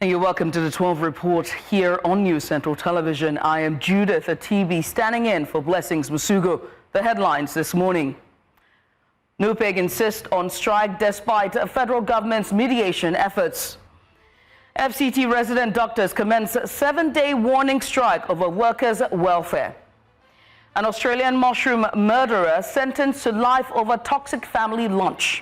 And you're welcome to the 12 report here on News Central Television. I am Judith Atibi, standing in for Blessings Musugo. The headlines this morning. NUPENG insists on strike despite federal government's mediation efforts. FCT resident doctors commence 7-day warning strike over workers' welfare. An Australian mushroom murderer sentenced to life over toxic family lunch.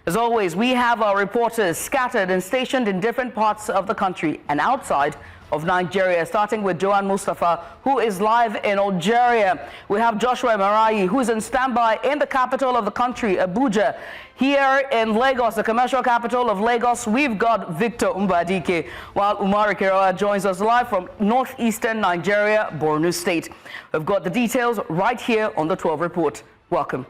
As always, we have our reporters scattered and stationed in different parts of the country and outside of Nigeria, starting with Joanne Mustafa, who is live in Algeria. We have Joshua Marai, who is on standby in the capital of the country, Abuja. Here in Lagos, the commercial capital of Lagos, we've got Victor Mbadike, while Umaru Kirawa joins us live from northeastern Nigeria, Borno State. We've got the details right here on the 12 report. Welcome.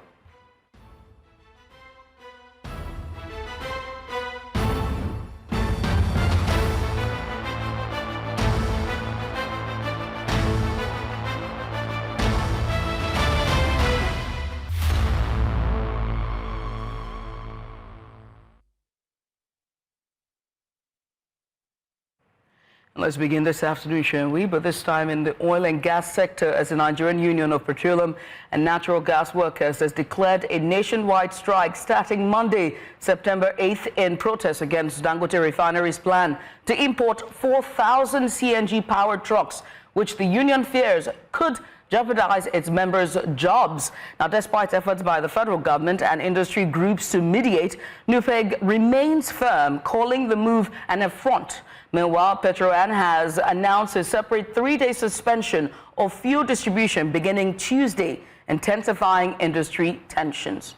Let's begin this afternoon, shall we? But this time in the oil and gas sector, as the Nigerian Union of Petroleum and Natural Gas Workers has declared a nationwide strike starting Monday, September 8th, in protest against Dangote Refinery's plan to import 4,000 CNG-powered trucks, which the union fears could jeopardize its members' jobs. Now, despite efforts by the federal government and industry groups to mediate, NUPENG remains firm, calling the move an affront. Meanwhile, Petroleum has announced a separate 3-day suspension of fuel distribution beginning Tuesday, intensifying industry tensions.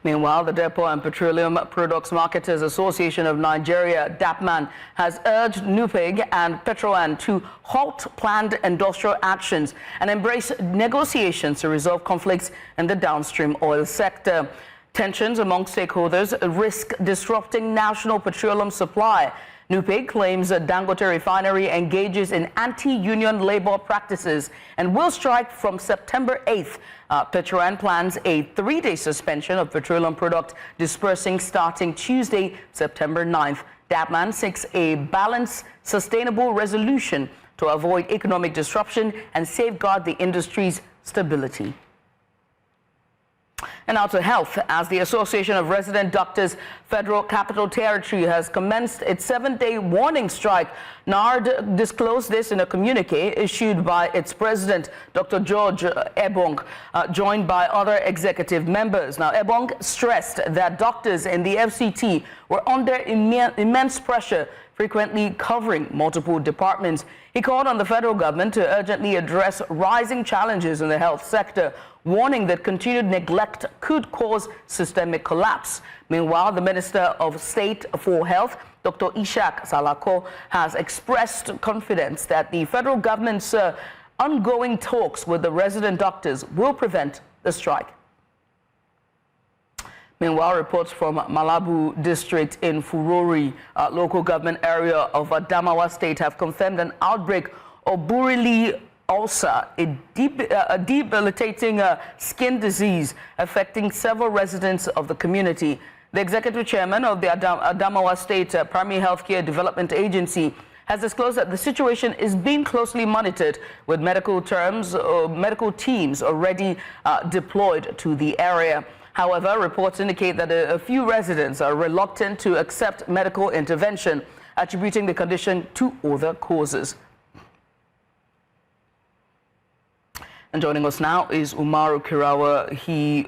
Meanwhile, the Depot and Petroleum Products Marketers Association of Nigeria, DAPMAN, has urged NUPENG and Petroleum to halt planned industrial actions and embrace negotiations to resolve conflicts in the downstream oil sector. Tensions among stakeholders risk disrupting national petroleum supply. NUPENG claims that Dangote Refinery engages in anti-union labor practices and will strike from September 8th. Petroleum plans a 3-day suspension of petroleum product dispersing starting Tuesday, September 9th. DAPMAN seeks a balanced, sustainable resolution to avoid economic disruption and safeguard the industry's stability. And now to health, as the Association of Resident Doctors Federal Capital Territory has commenced its 7-day warning strike. NARD disclosed this in a communique issued by its president, Dr. George Ebong, joined by other executive members. Now, Ebong stressed that doctors in the FCT were under immense pressure, frequently covering multiple departments. He called on the federal government to urgently address rising challenges in the health sector, warning that continued neglect could cause systemic collapse. Meanwhile, the Minister of State for Health, Dr. Ishaq Salako, has expressed confidence that the federal government's ongoing talks with the resident doctors will prevent the strike. Meanwhile, reports from Malabu district in Furori, local government area of Adamawa state, have confirmed an outbreak of Burili ulcer, a debilitating skin disease affecting several residents of the community. The executive chairman of the Adamawa State Primary Healthcare Development Agency has disclosed that the situation is being closely monitored, with medical teams already deployed to the area. However, reports indicate that a few residents are reluctant to accept medical intervention, attributing the condition to other causes. And joining us now is Umaru Kirawa,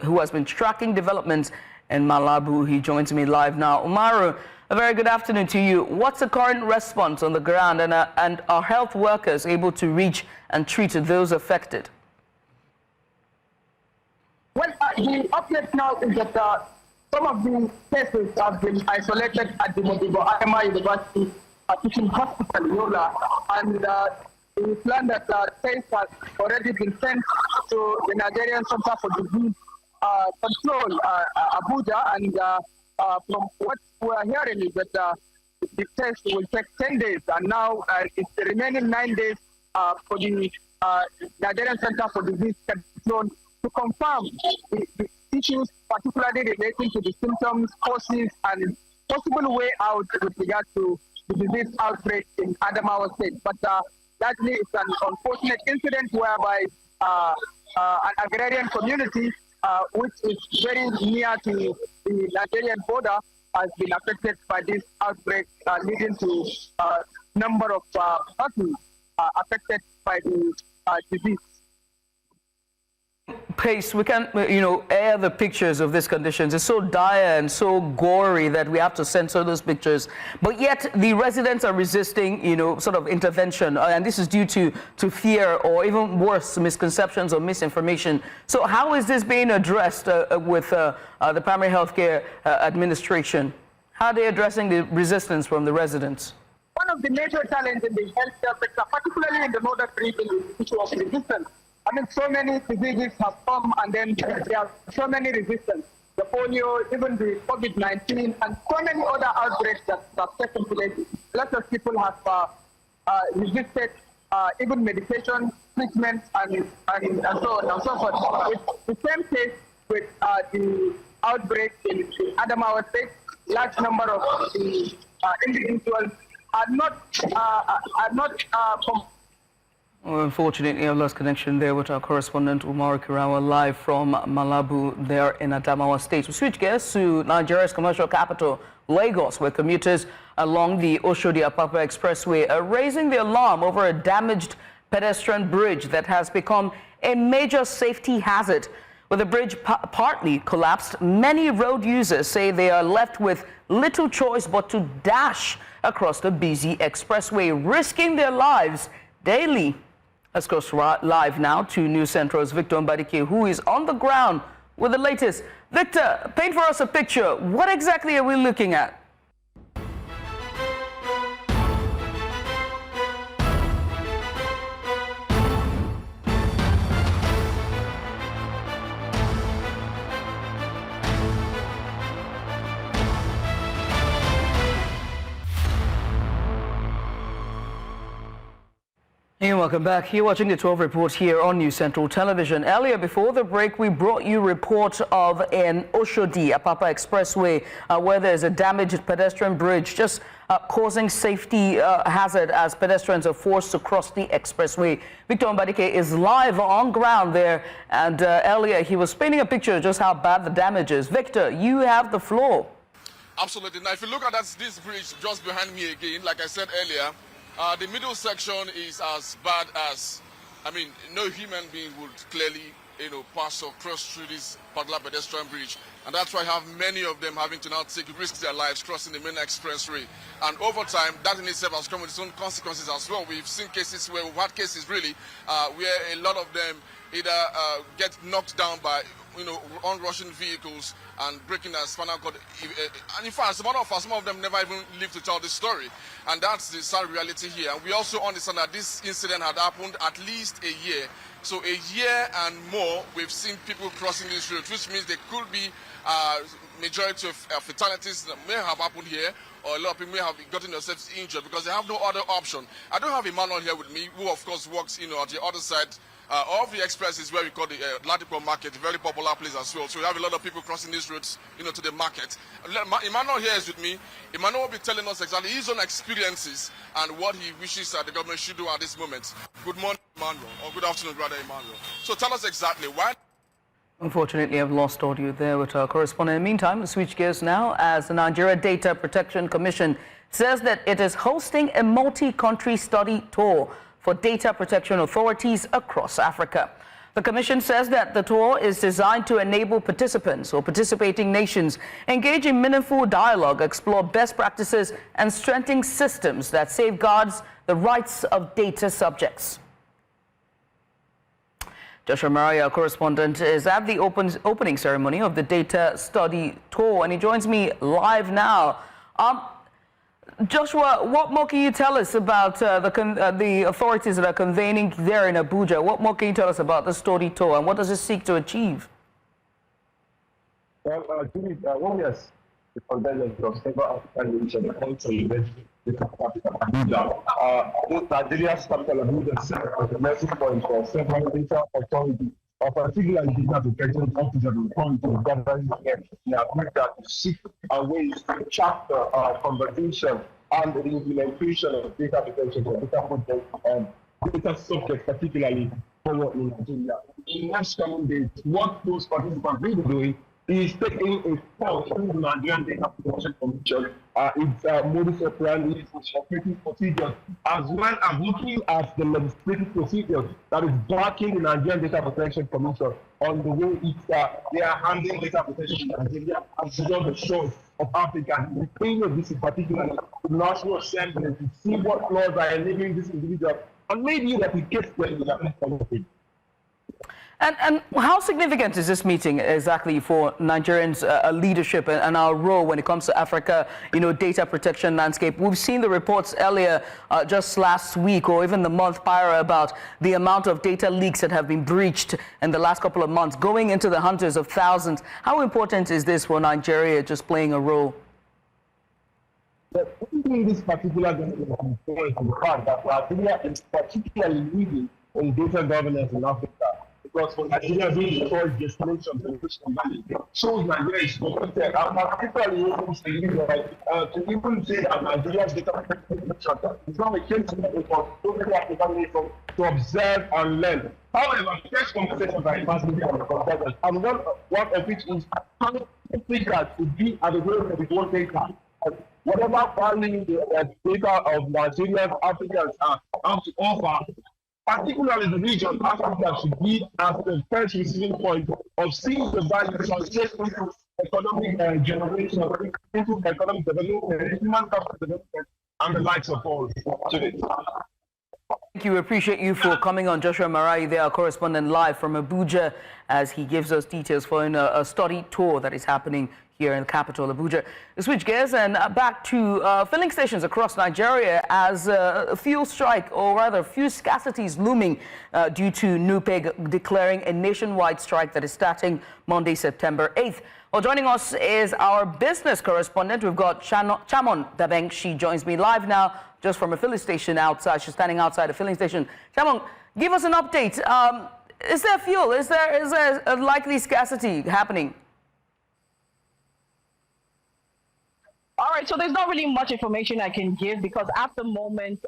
who has been tracking developments in Malabu. He joins me live now. Umaru, a very good afternoon to you. What's the current response on the ground, and are health workers able to reach and treat those affected? Well, the update now is that some of the cases have been isolated at the Adamawa University Teaching Hospital, Yola, and we plan that case has already been sent to the Nigerian Center for Disease Control, Abuja, and from what we are hearing is that the test will take 10 days, and now it's the remaining 9 days for the Nigerian Center for Disease Control to confirm the issues, particularly relating to the symptoms, causes, and possible way out with regard to the disease outbreak in Adamawa State. But largely, it's an unfortunate incident whereby an agrarian community, which is very near to the Nigerian border, has been affected by this outbreak, leading to a number of persons affected by the disease. Pace, we can, air the pictures of these conditions. It's so dire and so gory that we have to censor those pictures. But yet the residents are resisting, sort of intervention. And this is due to fear or even worse, misconceptions or misinformation. So how is this being addressed with the Primary Healthcare Administration? How are they addressing the resistance from the residents? One of the major challenges in the healthcare sector, particularly in the northern region, is the issue of resistance. I mean, so many diseases have come and then there are so many resistance. The polio, even the COVID-19, and so many other outbreaks that have taken place. Lots of people have resisted even medication, treatment, and so on and so forth. It's the same case with the outbreak in Adamawa State. Large number of the individuals are not Unfortunately, I've lost connection there with our correspondent Umar Kirawa live from Malabu there in Adamawa State. We switch gears to Nigeria's commercial capital, Lagos, where commuters along the Oshodi-Apapa Expressway are raising the alarm over a damaged pedestrian bridge that has become a major safety hazard. With the bridge partly collapsed, many road users say they are left with little choice but to dash across the busy expressway, risking their lives daily. Let's go live now to News Central's Victor Mbadike, who is on the ground with the latest. Victor, paint for us a picture. What exactly are we looking at? Hey, welcome back. You're watching the 12 Report here on News Central Television. Earlier, before the break, we brought you a report of an Oshodi-Apapa Expressway where there's a damaged pedestrian bridge, just causing safety hazard as pedestrians are forced to cross the expressway. Victor Mbadike is live on ground there, and earlier he was painting a picture of just how bad the damage is. Victor, you have the floor. Absolutely. Now, if you look at this bridge just behind me again, like I said earlier, the middle section is as bad as, no human being would clearly, pass or cross through this particular pedestrian bridge. And that's why I have many of them having to now risk their lives crossing the main expressway. And over time, that in itself has come with its own consequences as well. We've seen cases where we've had cases really where a lot of them either get knocked down by onrushing vehicles and breaking their spinal cord. And in fact, as a matter of fact, some of them never even lived to tell this story. And that's the sad reality here. And we also understand that this incident had happened at least a year. So a year and more, we've seen people crossing this road, which means there could be majority of fatalities that may have happened here, or a lot of people may have gotten themselves injured because they have no other option. I don't have Emmanuel here with me, who of course works at the other side of the express is where we call the Ladipo market, a very popular place as well. So we have a lot of people crossing these roads, to the market. Emmanuel here is with me. Emmanuel will be telling us exactly his own experiences and what he wishes the government should do at this moment. Good morning, Emmanuel, or good afternoon, brother Emmanuel. So tell us exactly why. Unfortunately, I've lost audio there with our correspondent. In the meantime, we switch gears now as the Nigeria Data Protection Commission says that it is hosting a multi-country study tour for data protection authorities across Africa. The Commission says that the tour is designed to enable participants or participating nations engage in meaningful dialogue, explore best practices, and strengthen systems that safeguards the rights of data subjects. Joshua Maria, our correspondent, is at the opening ceremony of the data study tour, and he joins me live now. Joshua, what more can you tell us about the authorities that are convening there in Abuja? What more can you tell us about the study tour, and what does it seek to achieve? Well, yes, the convention of several African nations also invested in Abuja. Nigeria's capital Abuja serves as a meeting point for several data authorities, particularly data protection officers will come to gathering here in Africa to seek ways to chapter conversation and the implementation of data protection for data projects and data subjects, particularly forward in Nigeria. In next coming days, what those participants will be doing is taking a call from the Nigerian Data Protection Commission, its modus operandi, its operating procedures, as well as looking at the legislative procedures that is backing the Nigerian Data Protection Commission on the way they are handling data protection in Nigeria and beyond the shores of Africa. The thing of this is particularly the National Assembly to see what laws are enabling this individual and maybe replicate them in the country. And how significant is this meeting exactly for Nigerians' leadership and our role when it comes to Africa, data protection landscape? We've seen the reports earlier, just last week or even the month prior, about the amount of data leaks that have been breached in the last couple of months, going into the hundreds of thousands. How important is this for Nigeria just playing a role? In this particular document, the fact that Nigeria is particularly leading in data governance in Africa. Because for Nigeria being the first destination for innovation money shows Nigeria is committed, and particularly to even say that Nigeria's data protection is not a case for to observe and learn. However, first conversations are impossible on the conversations, and one of which is how Africa should be at the role of its own data. Whatever value the data of Nigerian Africans have to offer, particularly the region, Africa should be as the first receiving point of seeing the value translate into economic generation, into economic development, human capital development, and the likes of all to it. Thank you. We appreciate you for coming on. Joshua Marai there, our correspondent live from Abuja, as he gives us details following a study tour that is happening here in the capital, Abuja. We switch gears and back to filling stations across Nigeria as a fuel strike, or rather fuel scarcity, is looming due to NUPENG declaring a nationwide strike that is starting Monday, September 8th. Well, joining us is our business correspondent. We've got Chamon Dabeng. She joins me live now just from a filling station outside. She's standing outside a filling station. Chamon, give us an update. Is there fuel? Is there a likely scarcity happening? All right, so there's not really much information I can give because at the moment,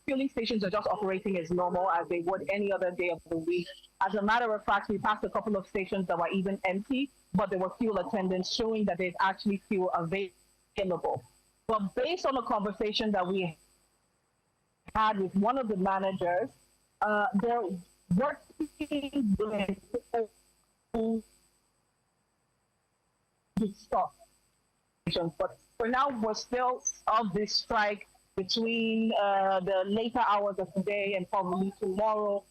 filling stations are just operating as normal as they would any other day of the week. As a matter of fact, we passed a couple of stations that were even empty, but there were fuel attendants showing that there's actually fuel available. But based on a conversation that we had with one of the managers, they're working to stop. But for now, we're still of this strike between the later hours of today and probably tomorrow,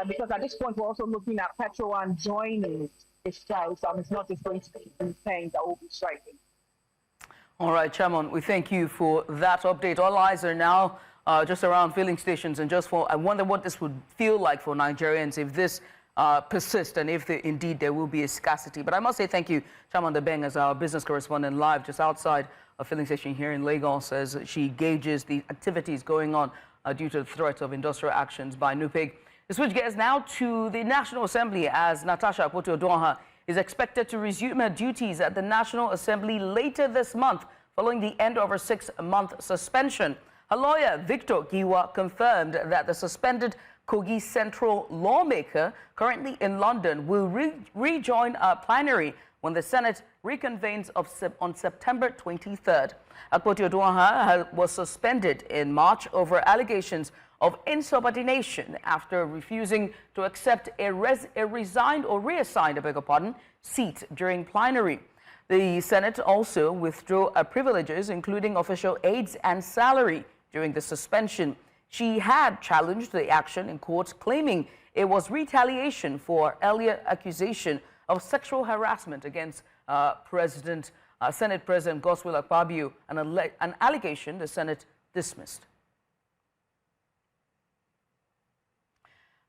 because at this point, we're also looking at Petroleum joining the strike. So it's not just going to be NUPENG that will be striking. All right, Chamon, we thank you for that update. All eyes are now just around filling stations, and I wonder what this would feel like for Nigerians if this persist and if indeed there will be a scarcity. But I must say thank you, Chamon Dabeng, as our business correspondent live just outside a filling station here in Lagos, as she gauges the activities going on due to the threat of industrial actions by NUPENG. We switch gears now to the National Assembly, as Natasha Akpoti-Uduaghan is expected to resume her duties at the National Assembly later this month, following the end of her 6-month suspension. Her lawyer, Victor Giwa, confirmed that the suspended Kogi Central lawmaker, currently in London, will rejoin our plenary when the Senate reconvenes on September 23rd. Akpoti-Uduaghan was suspended in March over allegations of insubordination after refusing to accept a reassigned seat during plenary. The Senate also withdrew her privileges, including official aids and salary, during the suspension. She had challenged the action in court, claiming it was retaliation for earlier accusation of sexual harassment against Senate President Godswill Akpabio, an allegation the Senate dismissed.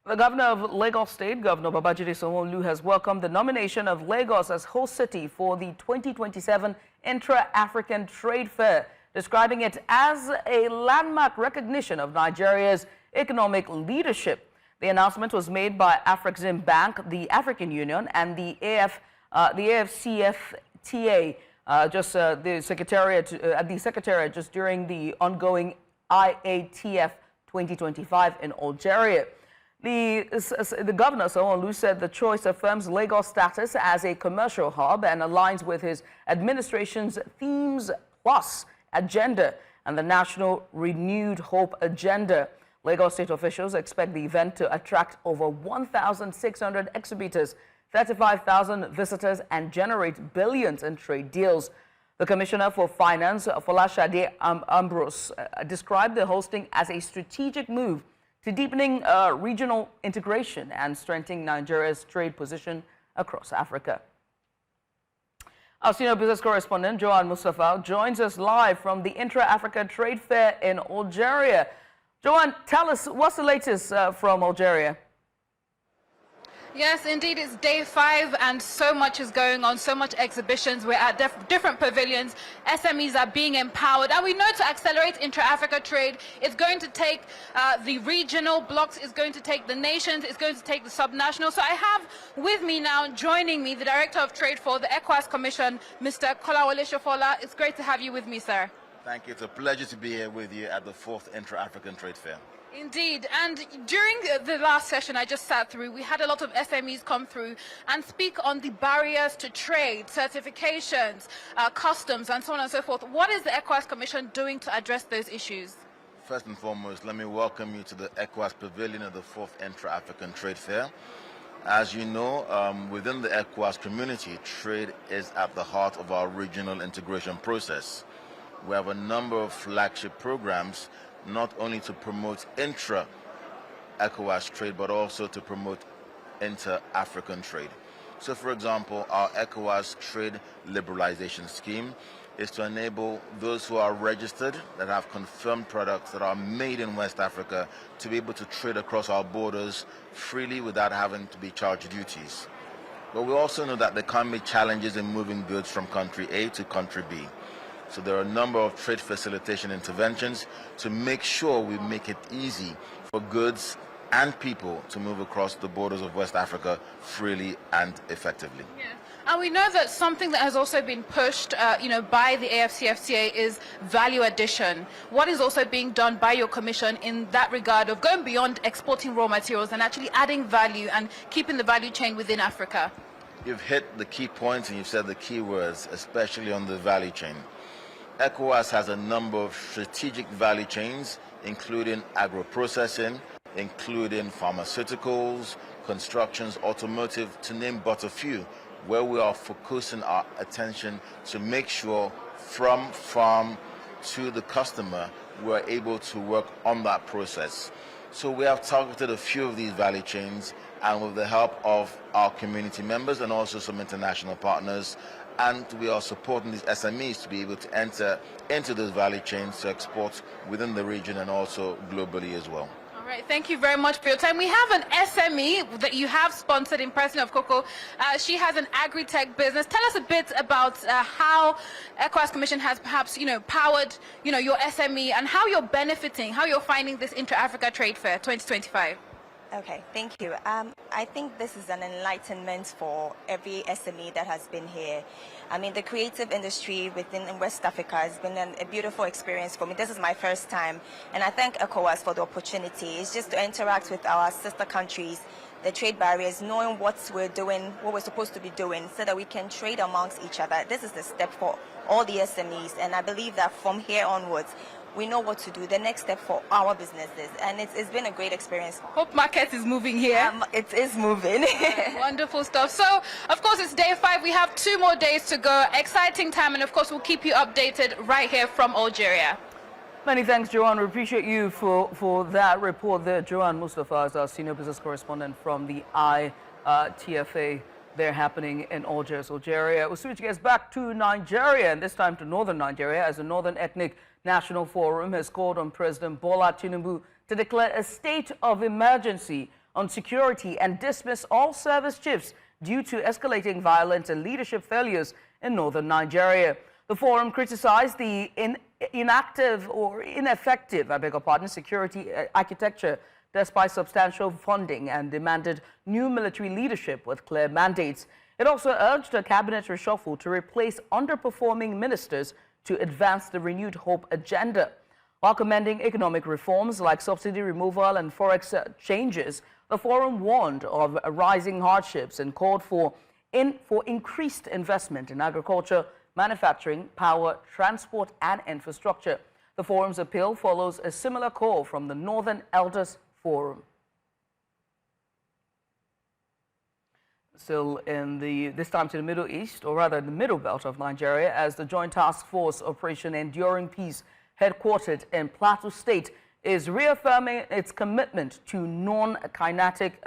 The governor of Lagos State, Governor Babajide Sanwo-Olu, has welcomed the nomination of Lagos as host city for the 2027 Intra-African Trade Fair, describing it as a landmark recognition of Nigeria's economic leadership. The announcement was made by Afrexim Bank, the African Union, and the AFCFTA, the Secretariat just during the ongoing IATF 2025 in Algeria. The governor, Sanwo-Olu, said the choice affirms Lagos' status as a commercial hub and aligns with his administration's Themes Plus agenda and the National Renewed Hope agenda. Lagos state officials expect the event to attract over 1,600 exhibitors, 35,000 visitors, and generate billions in trade deals. The Commissioner for Finance, Folashade Ambrose, described the hosting as a strategic move to deepening regional integration and strengthening Nigeria's trade position across Africa. Our senior business correspondent, Joanne Mustafa, joins us live from the Intra-Africa Trade Fair in Algeria. Joanne, tell us, what's the latest from Algeria? Yes, indeed, it's day 5 and so much is going on, so much exhibitions. We're at different pavilions. SMEs are being empowered. And we know to accelerate intra-Africa trade, it's going to take the regional blocks, it's going to take the nations, it's going to take the subnational. So I have with me now, joining me, the Director of Trade for the ECOWAS Commission, Mr. Kolawole Shofola. It's great to have you with me, sir. Thank you. It's a pleasure to be here with you at the 4th Intra-African Trade Fair. Indeed, and during the last session I just sat through, we had a lot of SMEs come through and speak on the barriers to trade, certifications, customs, and so on and so forth. What is the ECOWAS Commission doing to address those issues? First and foremost, let me welcome you to the ECOWAS Pavilion of the 4th Intra-African Trade Fair. As you know, within the ECOWAS community, trade is at the heart of our regional integration process. We have a number of flagship programs, not only to promote intra-ECOWAS trade, but also to promote inter-African trade. So, for example, our ECOWAS trade liberalization scheme is to enable those who are registered, that have confirmed products that are made in West Africa, to be able to trade across our borders freely without having to be charged duties. But we also know that there can be challenges in moving goods from country A to country B. So there are a number of trade facilitation interventions to make sure we make it easy for goods and people to move across the borders of West Africa freely and effectively. Yeah. And we know that something that has also been pushed by the AFCFTA is value addition. What is also being done by your commission in that regard of going beyond exporting raw materials and actually adding value and keeping the value chain within Africa? You've hit the key points and you've said the key words, especially on the value chain. ECOWAS has a number of strategic value chains, including agro-processing, including pharmaceuticals, constructions, automotive, to name but a few, where we are focusing our attention to make sure from farm to the customer, we're able to work on that process. So we have targeted a few of these value chains, and with the help of our community members and also some international partners, and we are supporting these SMEs to be able to enter into those value chains to export within the region and also globally as well. All right, thank you very much for your time. We have an SME that you have sponsored in person of Coco. She has an agri-tech business. Tell us a bit about how ECOWAS Commission has perhaps, powered, your SME and how you're benefiting, how you're finding this Intra-Africa Trade Fair 2025. Okay, thank you. I think this is an enlightenment for every SME that has been here. I mean, the creative industry within West Africa has been a beautiful experience for me. This is my first time, and I thank ECOWAS for the opportunity. It's just to interact with our sister countries, the trade barriers, knowing what we're doing, what we're supposed to be doing, so that we can trade amongst each other. This is the step for all the SMEs, and I believe that from here onwards, we know what to do, the next step for our businesses. And it's been a great experience. Hope market is moving here. It is moving. Wonderful stuff. So, of course, it's day 5. We have 2 more days to go. Exciting time. And, of course, we'll keep you updated right here from Algeria. Many thanks, Joanne. We appreciate you for that report there. Joanne Mustafa is our senior business correspondent from the ITFA. They're happening in Algiers, Algeria. We'll switch gears back to Nigeria, and this time to northern Nigeria, as the Northern Ethnic National Forum has called on President Bola Tinubu to declare a state of emergency on security and dismiss all service chiefs due to escalating violence and leadership failures in northern Nigeria. The forum criticized the ineffective security architecture despite substantial funding, and demanded new military leadership with clear mandates. It also urged a cabinet reshuffle to replace underperforming ministers to advance the renewed hope agenda. While commending economic reforms like subsidy removal and forex changes, the forum warned of rising hardships and called for increased investment in agriculture, manufacturing, power, transport, and infrastructure. The forum's appeal follows a similar call from the Northern Elders Forum. Still this time to the Middle East, or rather the Middle Belt of Nigeria, as the Joint Task Force Operation Enduring Peace, headquartered in Plateau State, is reaffirming its commitment to non-kinetic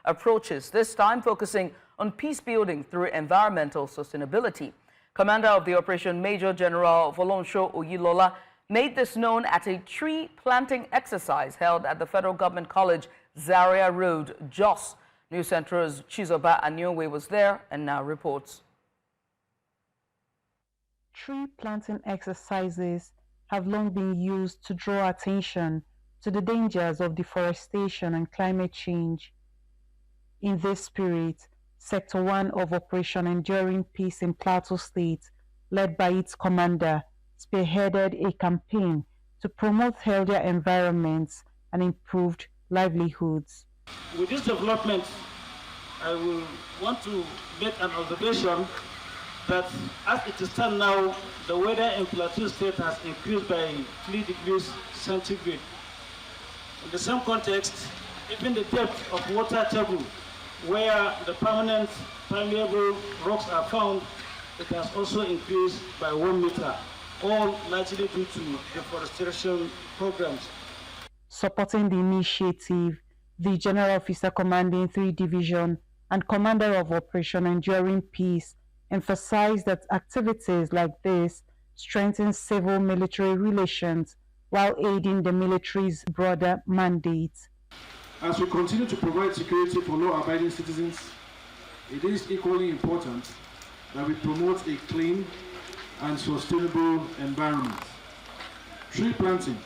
approaches, this time focusing on peace building through environmental sustainability. Commander of the operation, Major General Folonsho Oyilola, made this known at a tree planting exercise held at the Federal Government College, Zaria Road, Jos. News Central's Chizoba Anyonwe was there and now reports. Tree planting exercises have long been used to draw attention to the dangers of deforestation and climate change. In this spirit, Sector 1 of Operation Enduring Peace in Plateau State, led by its commander, spearheaded a campaign to promote healthier environments and improved livelihoods. With this development, I will want to make an observation that as it stands now, the weather in Plateau State has increased by 3 degrees centigrade. In the same context, even the depth of water table, where the permanent permeable rocks are found, it has also increased by 1 meter, all largely due to deforestation programs. Supporting the initiative, the General Officer Commanding 3 Division and Commander of Operation Enduring Peace emphasized that activities like this strengthen civil-military relations while aiding the military's broader mandate. As we continue to provide security for law-abiding citizens, it is equally important that we promote a clean and sustainable environment. Tree planting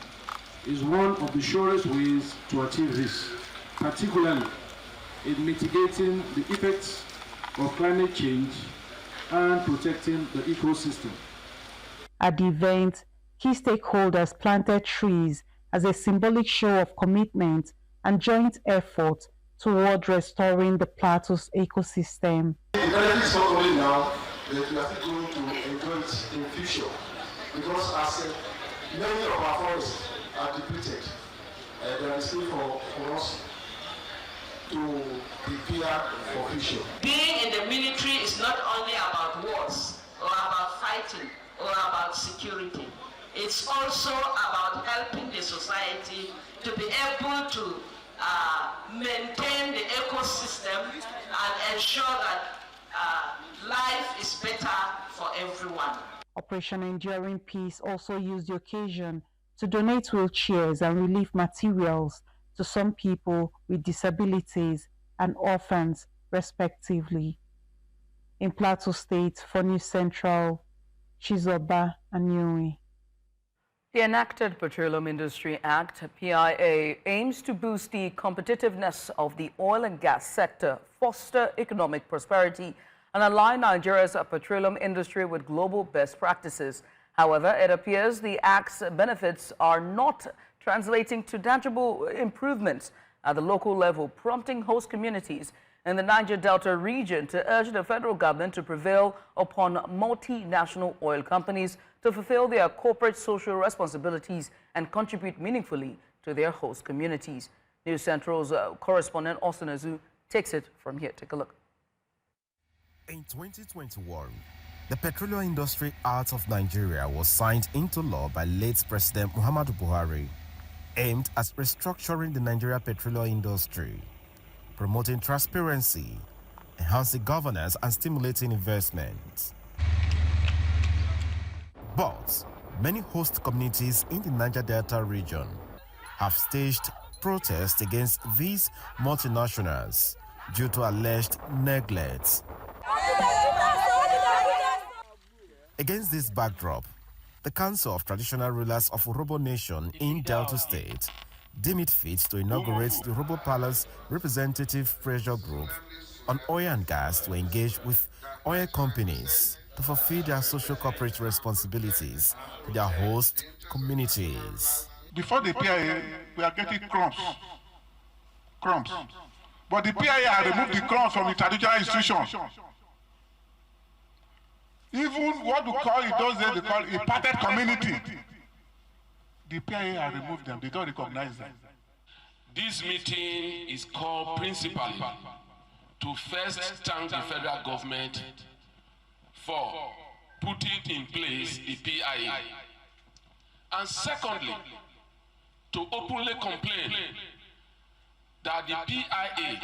is one of the surest ways to achieve this, particularly in mitigating the effects of climate change and protecting the ecosystem. At the event, key stakeholders planted trees as a symbolic show of commitment and joint effort toward restoring the plateau's ecosystem. The benefit is not only now, but we are still going to enjoy it in the future, because as many of our forests are depleted, there is need for us to prepare for future. Being in the military is not only about wars or about fighting or about security. It's also about helping the society to be able to maintain the ecosystem and ensure that life is better for everyone. Operation Enduring Peace also used the occasion to donate wheelchairs and relief materials to some people with disabilities and orphans, respectively. In Plateau State, for News Central, Chizoba Anyonwe. The enacted Petroleum Industry Act, PIA, aims to boost the competitiveness of the oil and gas sector, foster economic prosperity, and align Nigeria's petroleum industry with global best practices. However, it appears the Act's benefits are not translating to tangible improvements at the local level, prompting host communities in the Niger Delta region to urge the federal government to prevail upon multinational oil companies to fulfill their corporate social responsibilities and contribute meaningfully to their host communities. News Central's correspondent Austin Azu takes it from here. Take a look. In 2021, the Petroleum Industry Act of Nigeria was signed into law by late President Muhammadu Buhari, aimed at restructuring the Nigeria petroleum industry, promoting transparency, enhancing governance, and stimulating investment. But many host communities in the Niger Delta region have staged protests against these multinationals due to alleged neglect. Against this backdrop, the Council of Traditional Rulers of Urhobo Nation in Delta State deem it fit to inaugurate the Robo Palace Representative Pressure Group on oil and gas to engage with oil companies to fulfill their social corporate responsibilities to their host communities. Before the PIA, we are getting crumbs. But the PIA has removed the crumbs from the traditional institutions. Even what we call it those days, they call it a parted community. The PIA has removed them, they don't recognize them. This meeting is called principally to first thank the federal government for putting in place the PIA. And secondly, to openly complain that the PIA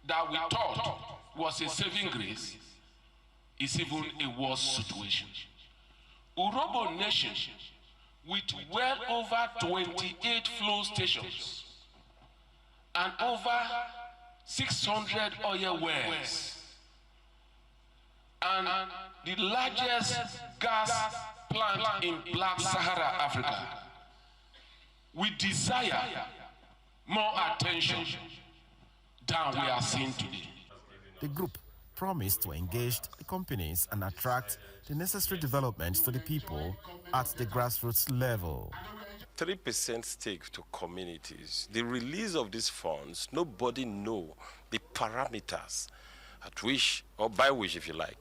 that we thought was a saving grace is even a worse situation. Urobo Nation, with well over 28 flow stations and over 600 oil wells, and the largest gas plant in Black Sahara, Africa, we desire more attention than we are seeing today. The group promised to engage the companies and attract the necessary developments to the people at the grassroots level. 3% stake to communities. The release of these funds, nobody knows the parameters at which, or by which, if you like,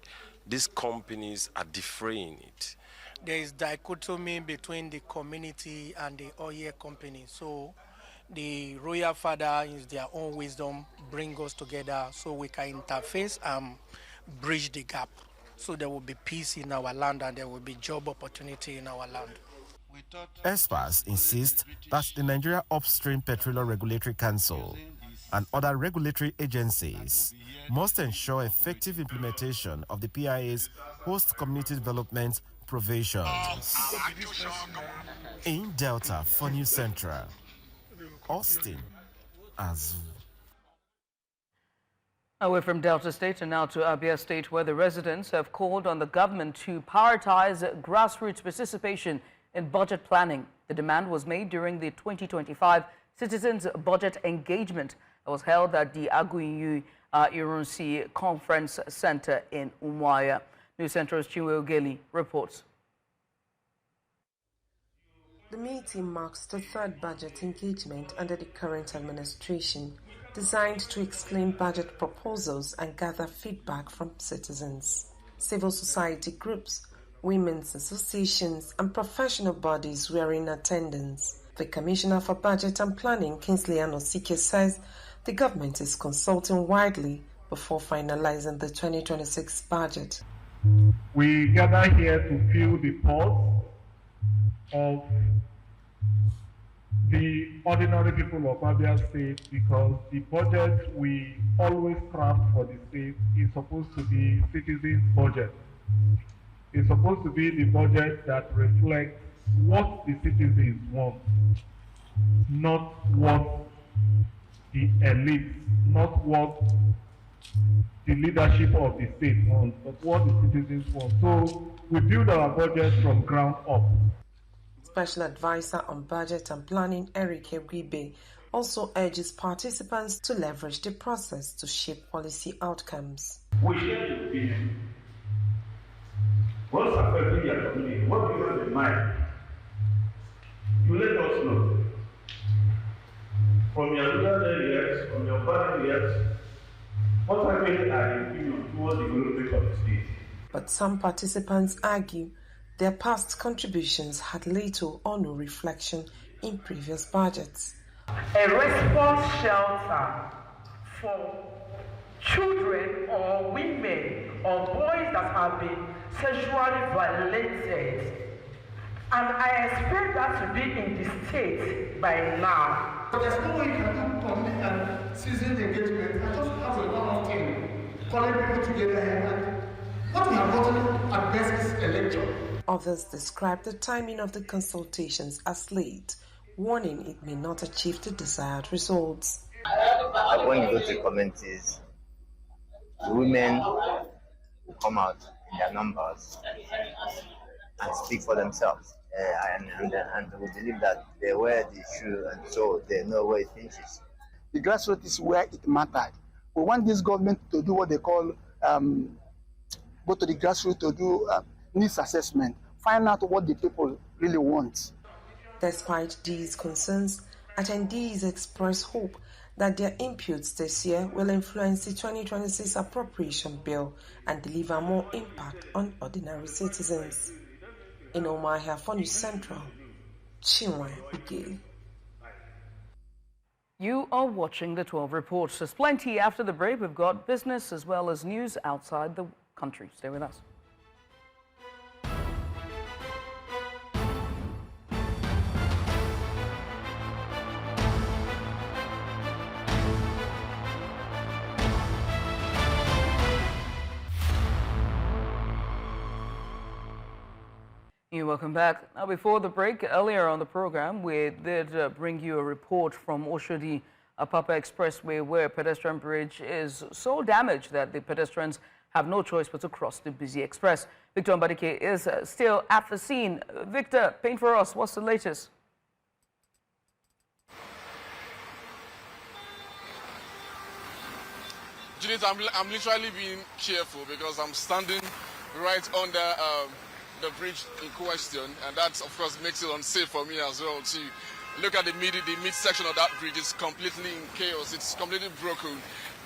these companies are defraying it. There is dichotomy between the community and the oil company. So the royal father, in their own wisdom, bring us together so we can interface and bridge the gap. So there will be peace in our land and there will be job opportunity in our land. Experts insist that the Nigeria Upstream Petroleum Regulatory Council and other regulatory agencies must ensure effective implementation of the PIA's host community development provisions. In Delta for News Central, Austin Azu. Away from Delta State and now to Abia State, where the residents have called on the government to prioritize grassroots participation in budget planning. The demand was made during the 2025 Citizens Budget Engagement that was held at the Aguiyi Irunsi Conference Center in Umuahia. News Central's Chinwe Ogeli reports. The meeting marks the third budget engagement under the current administration, designed to explain budget proposals and gather feedback from citizens. Civil society groups, women's associations, and professional bodies were in attendance. The Commissioner for Budget and Planning, Kingsley Anosike, says the government is consulting widely before finalizing the 2026 budget. We gather here to feel the pulse of the ordinary people of Abia State, because the budget we always craft for the state is supposed to be citizens' budget. It's supposed to be the budget that reflects what the citizens want, not what the elite, not what the leadership of the state wants, but what the citizens want. So we build our budget from ground up. Special Advisor on Budget and Planning, Eric Egwibe, also urges participants to leverage the process to shape policy outcomes. We share the opinion. What's affecting your community? What do you have in mind? You let us know. From your rural areas, from your urban areas, what are your opinion towards the development of the state? But some participants argue their past contributions had little or no reflection in previous budgets. A response shelter for children or women or boys that have been sexually violated. And I expect that to be in the state by now. But there's no way you can do complete and seasoned engagement. I just have a one-off thing, calling people together and what we have gotten at best is a lecture. Others describe the timing of the consultations as late, warning it may not achieve the desired results. When you go to communities, women will come out in their numbers and speak for themselves. and we believe that they wear the shoe and so they know where it finishes. The grassroots is where it mattered. We want this government to do what they call go to the grassroots to do needs assessment, find out what the people really want. Despite these concerns, attendees express hope that their inputs this year will influence the 2026 appropriation bill and deliver more impact on ordinary citizens. In Omahia for News Central, Chinwe Uge. You are watching the 12 Reports. There's plenty after the break. We've got business as well as news outside the country. Stay with us. Welcome back. Now, before the break, earlier on the program, we did bring you a report from Oshodi Apapa Expressway, where a pedestrian bridge is so damaged that the pedestrians have no choice but to cross the busy express. Victor Mbadike is still at the scene. Victor, paint for us. What's the latest? Judith, I'm literally being careful because I'm standing right under the bridge in question, and that of course makes it unsafe for me as well to look at the mid-section of that bridge. Is completely in chaos. It's completely broken,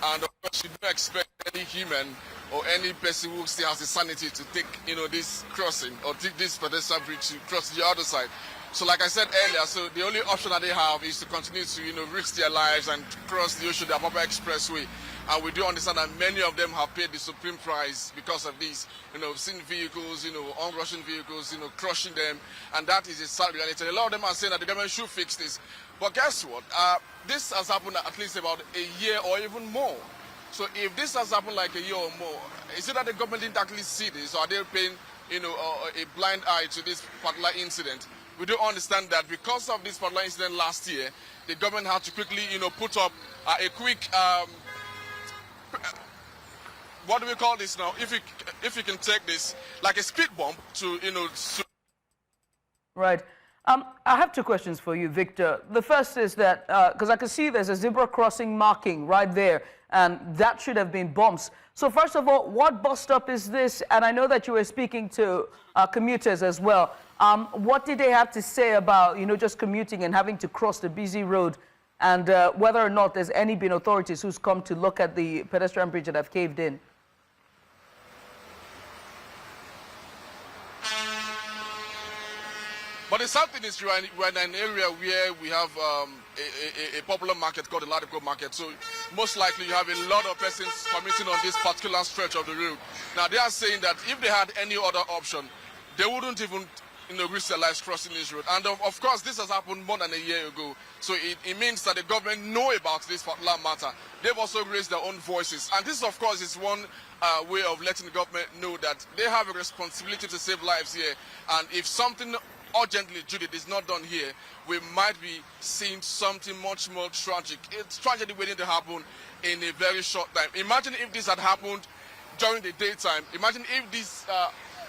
and of course you don't expect any human or any person who still has the sanity to take this crossing or take this pedestrian bridge to cross the other side. So like I said earlier, so the only option that they have is to continue to risk their lives and cross the Oshodi Apapa Expressway. And we do understand that many of them have paid the supreme price because of this. Seen vehicles, onrushing vehicles, crushing them. And that is a sad reality. A lot of them are saying that the government should fix this. But guess what? This has happened at least about a year or even more. So if this has happened like a year or more, is it that the government didn't actually see this? Or are they paying, a blind eye to this particular incident? We do understand that because of this particular incident last year, the government had to quickly, put up a quick... what do we call this now? If you can take this like a speed bump to Right. I have two questions for you, Victor. The first is that because I can see there's a zebra crossing marking right there, and that should have been bumps. So first of all, what bus stop is this? And I know that you were speaking to commuters as well. What did they have to say about just commuting and having to cross the busy road? And whether or not there's any been authorities who's come to look at the pedestrian bridge that have caved in? But the sad thing is we're in an area where we have a popular market called the Ladipo market. So most likely you have a lot of persons commuting on this particular stretch of the road. Now they are saying that if they had any other option, they wouldn't even risk their lives crossing this road. And of course, this has happened more than a year ago. So it means that the government know about this particular matter. They've also raised their own voices. And this, of course, is one way of letting the government know that they have a responsibility to save lives here. And if something urgently, Judith, is not done here, we might be seeing something much more tragic. It's tragedy waiting to happen in a very short time. Imagine if this had happened during the daytime. Imagine if this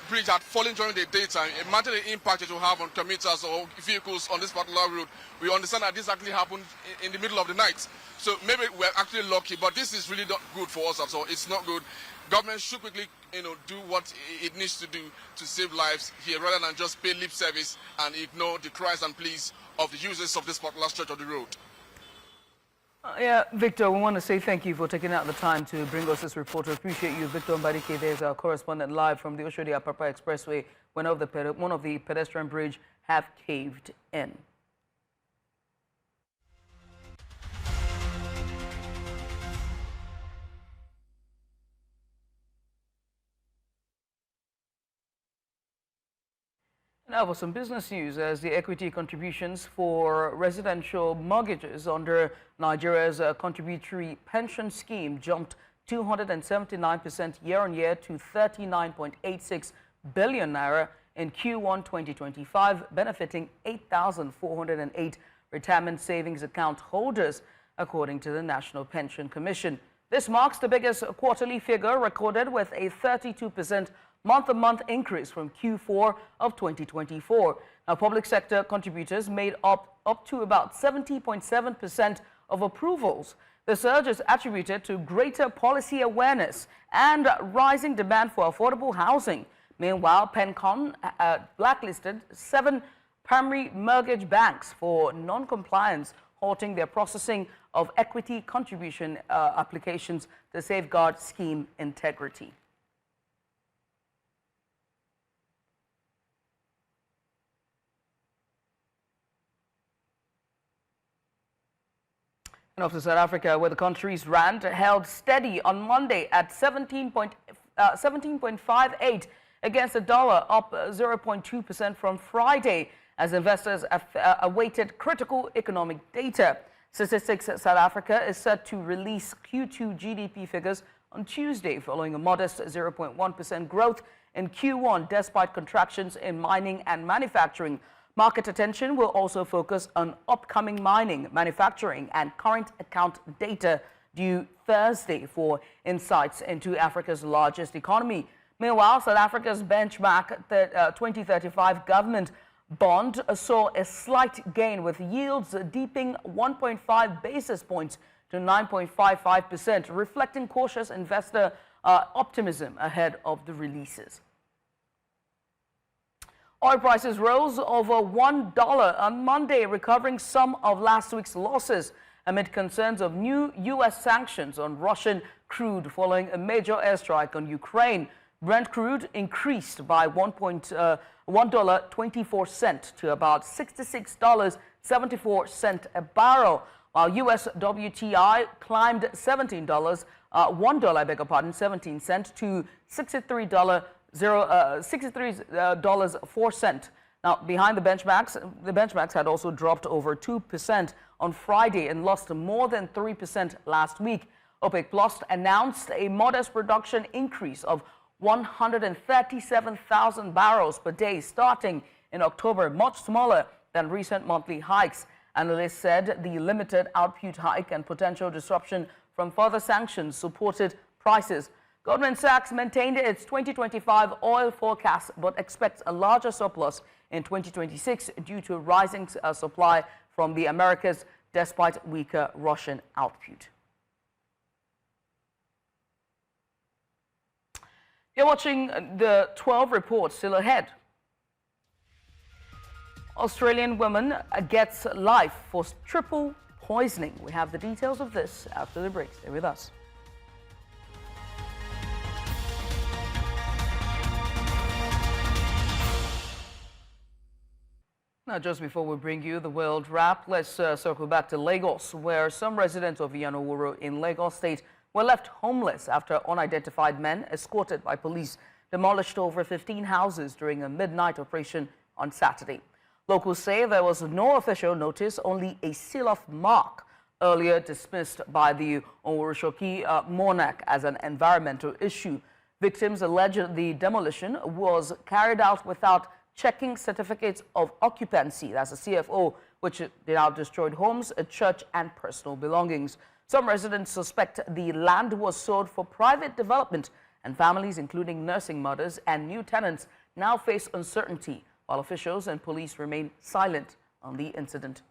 bridge had fallen during the daytime. Imagine the impact it will have on commuters or vehicles on this particular road. We understand that this actually happened in the middle of the night. So maybe we're actually lucky, but this is really not good for us at all. It's not good. Government should quickly, do what it needs to do to save lives here, rather than just pay lip service and ignore the cries and pleas of the users of this particular stretch of the road. Yeah, Victor, we want to say thank you for taking out the time to bring us this report. We appreciate you. Victor Mbadike, there's our correspondent live from the Oshodi Apapa Expressway. One of the pedestrian bridge have caved in. Now for some business news, as the equity contributions for residential mortgages under Nigeria's contributory pension scheme jumped 279% year-on-year to 39.86 billion naira in Q1 2025, benefiting 8,408 retirement savings account holders, according to the National Pension Commission. This marks the biggest quarterly figure recorded, with a 32% month-on-month increase from Q4 of 2024. Now, public sector contributors made up to about 70.7% of approvals. The surge is attributed to greater policy awareness and rising demand for affordable housing. Meanwhile, PENCON blacklisted 7 primary mortgage banks for non-compliance, halting their processing of equity contribution applications to safeguard scheme integrity. And off to South Africa, where the country's rand held steady on Monday at 17.58 against the dollar, up 0.2% from Friday, as investors awaited critical economic data. Statistics South Africa is set to release Q2 GDP figures on Tuesday, following a modest 0.1% growth in Q1 despite contractions in mining and manufacturing. Market attention will also focus on upcoming mining, manufacturing, and current account data due Thursday for insights into Africa's largest economy. Meanwhile, South Africa's benchmark 2035 government bond saw a slight gain, with yields dipping 1.5 basis points to 9.55%, reflecting cautious investor optimism ahead of the releases. Oil prices rose over $1 on Monday, recovering some of last week's losses amid concerns of new U.S. sanctions on Russian crude following a major airstrike on Ukraine. Brent crude increased by $1.24 to about $66.74 a barrel, while U.S. WTI climbed $17 to $63.04. Now, behind the benchmarks had also dropped over 2% on Friday and lost more than 3% last week. OPEC Plus announced a modest production increase of 137,000 barrels per day starting in October, much smaller than recent monthly hikes. Analysts said the limited output hike and potential disruption from further sanctions supported prices. Goldman Sachs maintained its 2025 oil forecast but expects a larger surplus in 2026 due to rising supply from the Americas despite weaker Russian output. You're watching the 12 report, still ahead. Australian woman gets life for triple poisoning. We have the details of this after the break. Stay with us. Now, just before we bring you the world wrap, let's circle back to Lagos, where some residents of Yanowuro in Lagos State were left homeless after unidentified men, escorted by police, demolished over 15 houses during a midnight operation on Saturday. Locals say there was no official notice, only a seal-off mark, earlier dismissed by the Onwurushoki monarch as an environmental issue. Victims allege the demolition was carried out without checking certificates of occupancy, that's a CFO, which now destroyed homes, a church, and personal belongings. Some residents suspect the land was sold for private development, and families, including nursing mothers and new tenants, now face uncertainty, while officials and police remain silent on the incident.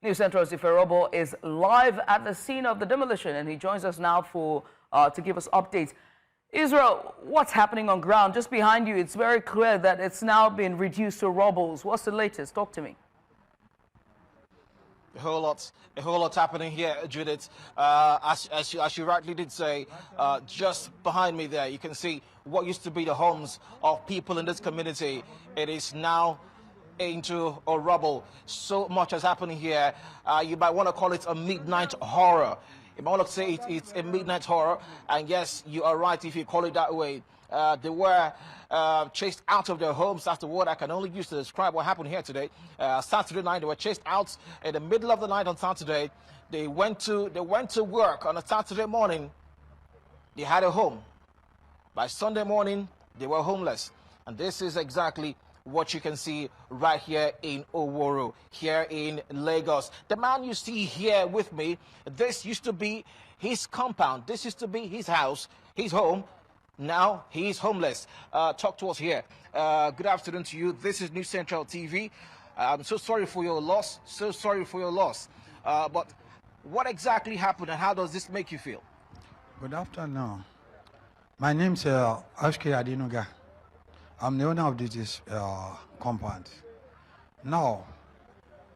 News Central's Iferobo is live at the scene of the demolition, and he joins us now to give us updates. Israel, what's happening on ground? Just behind you, it's very clear that it's now been reduced to rubble. What's the latest? Talk to me. A whole lot happening here, Judith. As you rightly did say, just behind me there, you can see what used to be the homes of people in this community. It is now into a rubble. So much has happened here. You might want to call it a midnight horror. You might want to say it's a midnight horror, and yes, you are right if you call it that way. They were chased out of their homes. That's the word I can only use to describe what happened here today. Saturday night, they were chased out in the middle of the night on Saturday. They went to work on a Saturday morning. They had a home. By Sunday morning, they were homeless. And this is exactly what you can see right here in Oworu, here in Lagos. The man you see here with me, this used to be his compound. This used to be his house, his home. Now he's homeless. Talk to us here. Good afternoon to you. This is New Central TV. I'm so sorry for your loss. So sorry for your loss. But what exactly happened and how does this make you feel? Good afternoon. My name is Adinoga. I'm the owner of this compound. Now,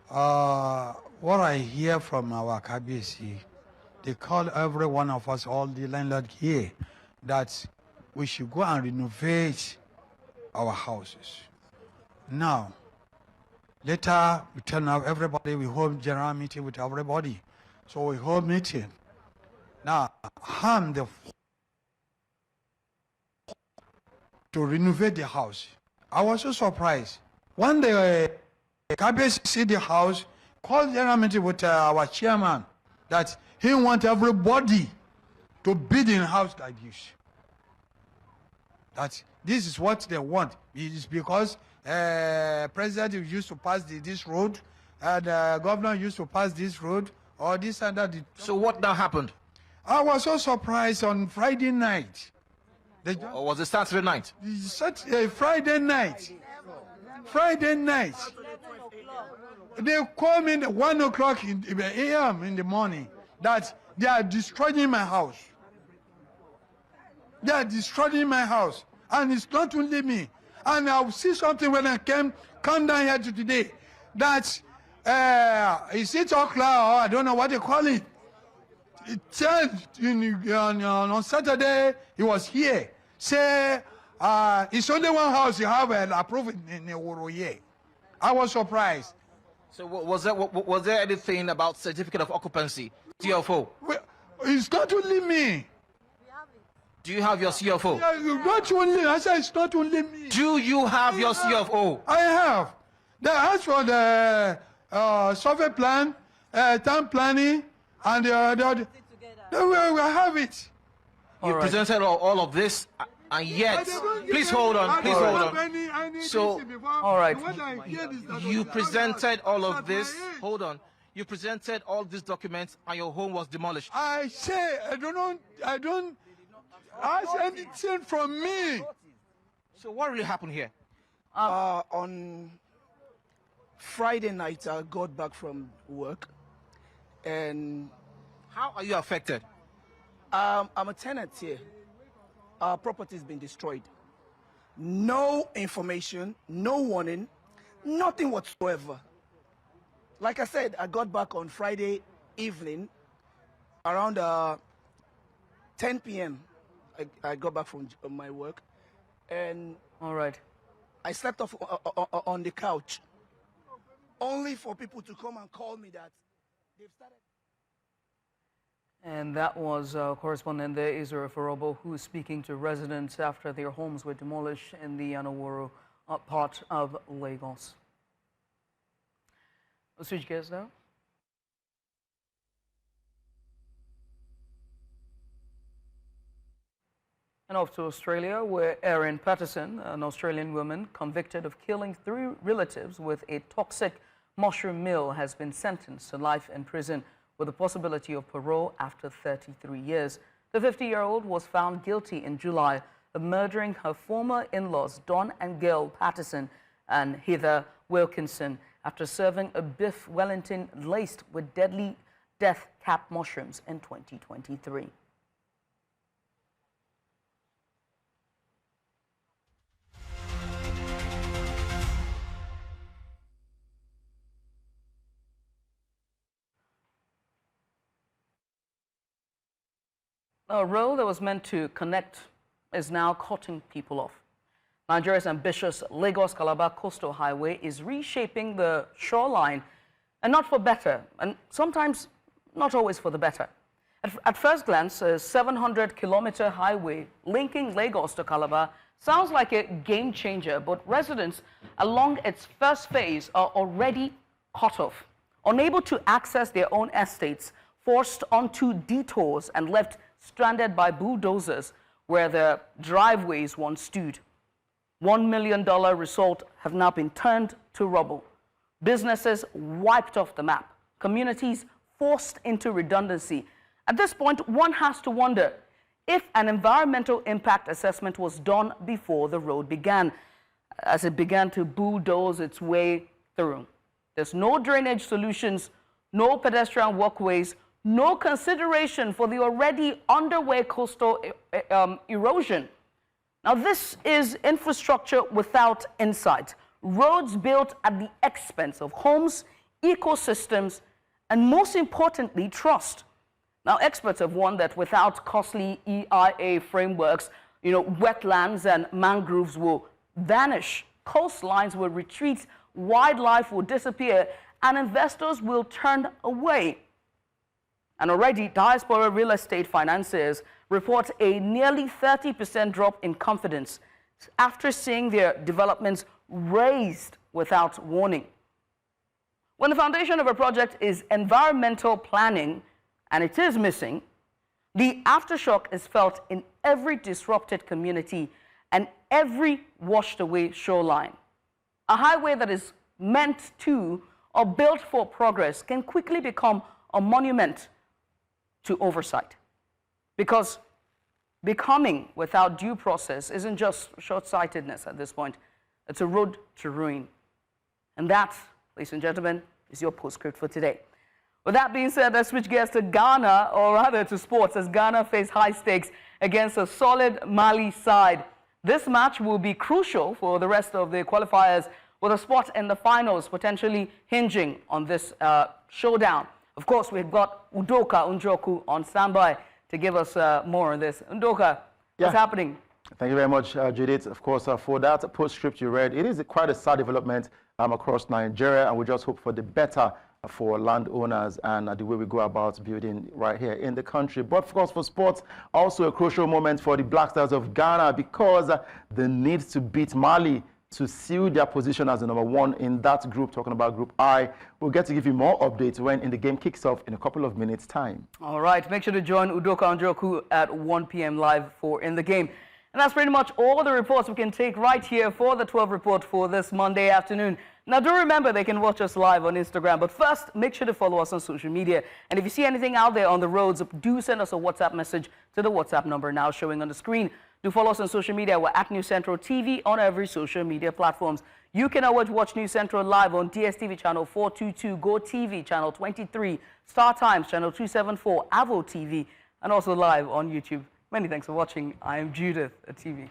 what I hear from our KBC, they call every one of us, all the landlords here, that we should go and renovate our houses. Now, later we tell now everybody, we hold general meeting with everybody. So we hold meeting. Now, I'm the to renovate the house. I was so surprised. One day, KBC see the house, called general meeting with our chairman that he wants everybody to build in a house like this. That this is what they want. It is because president used to pass this road, and governor used to pass this road, or this and that. So what now happened? I was so surprised on Friday night. Or was it Saturday night? Friday night. Friday night. They call me at 1 o'clock a.m. in the morning that they are destroying my house. They are destroying my house. And it's not only me. And I'll see something when I come down here to today. That is it o'clock, or I don't know what they call it. It said on Saturday he was here. Say it's only one house you have approved in Oroye. I was surprised. So was there anything about certificate of occupancy, CFO? Well, it's not only me. Do you have your CFO? Yeah, not only. I said it's not only me. Do you have your CFO? I have. They asked for the survey plan, town planning, and the other. I have it. You presented all of this, and yet, please hold on, please hold on. So, all right. You presented all of this. Hold on. You presented all these documents, and your home was demolished. I say I don't ask anything from me. So what really happened here? On Friday night, I got back from work, and how are you affected? I'm a tenant here. Our property has been destroyed. No information, no warning, nothing whatsoever. Like I said, I got back on Friday evening around 10 p.m. I got back from my work, and I slept off on the couch, only for people to come and call me that they've started. And that was correspondent there, Israel Forobo, who is speaking to residents after their homes were demolished in the Anaworo part of Lagos. We'll switch gears now. And off to Australia, where Erin Patterson, an Australian woman convicted of killing 3 relatives with a toxic mushroom meal, has been sentenced to life in prison with the possibility of parole after 33 years. The 50-year-old was found guilty in July of murdering her former in-laws, Don and Gail Patterson and Heather Wilkinson, after serving a beef Wellington laced with deadly death cap mushrooms in 2023. A road that was meant to connect is now cutting people off. Nigeria's ambitious Lagos-Calabar coastal highway is reshaping the shoreline, and not for better, and sometimes not always for the better. At first glance, a 700-kilometer highway linking Lagos to Calabar sounds like a game changer, but residents along its first phase are already cut off, unable to access their own estates, forced onto detours and left stranded by bulldozers where the driveways once stood. $1 million resort have now been turned to rubble. Businesses wiped off the map, communities forced into redundancy, At this point, one has to wonder if an environmental impact assessment was done before the road began, as it began to bulldoze its way through. There's no drainage solutions, no pedestrian walkways, no consideration for the already underway coastal erosion. Now, this is infrastructure without insight. Roads built at the expense of homes, ecosystems, and most importantly, trust. Now, experts have warned that without costly EIA frameworks, wetlands and mangroves will vanish, coastlines will retreat, wildlife will disappear, and investors will turn away. And already, diaspora real estate financiers report a nearly 30% drop in confidence after seeing their developments razed without warning. When the foundation of a project is environmental planning, and it is missing, the aftershock is felt in every disrupted community and every washed away shoreline. A highway that is meant to or built for progress can quickly become a monument to oversight. Because becoming without due process isn't just short-sightedness at this point, it's a road to ruin. And that, ladies and gentlemen, is your postscript for today. With that being said, let's switch gears to Ghana, or rather to sports, as Ghana face high stakes against a solid Mali side. This match will be crucial for the rest of the qualifiers, with a spot in the finals potentially hinging on this showdown. Of course, we've got Udoka Njoku on standby to give us more on this. Udoka, what's happening? Thank you very much, Judith. Of course, for that postscript you read, it is quite a sad development across Nigeria, and we just hope for the better for landowners and the way we go about building right here in the country. But of course, for sports, also a crucial moment for the Black Stars of Ghana, because they need to beat Mali to seal their position as the #1 in that group, talking about Group I. We'll get to give you more updates when the game kicks off in a couple of minutes' time. All right, make sure to join Udoka Njoku at 1 p.m. live for In the Game. And that's pretty much all the reports we can take right here for the 12 report for this Monday afternoon. Now, do remember they can watch us live on Instagram. But first, make sure to follow us on social media. And if you see anything out there on the roads, do send us a WhatsApp message to the WhatsApp number now showing on the screen. Do follow us on social media. We're at News Central TV on every social media platforms. You can always watch News Central live on DSTV channel 422, Go TV channel 23, Star Times channel 274, Avo TV, and also live on YouTube. Many thanks for watching. I am Judith at TV.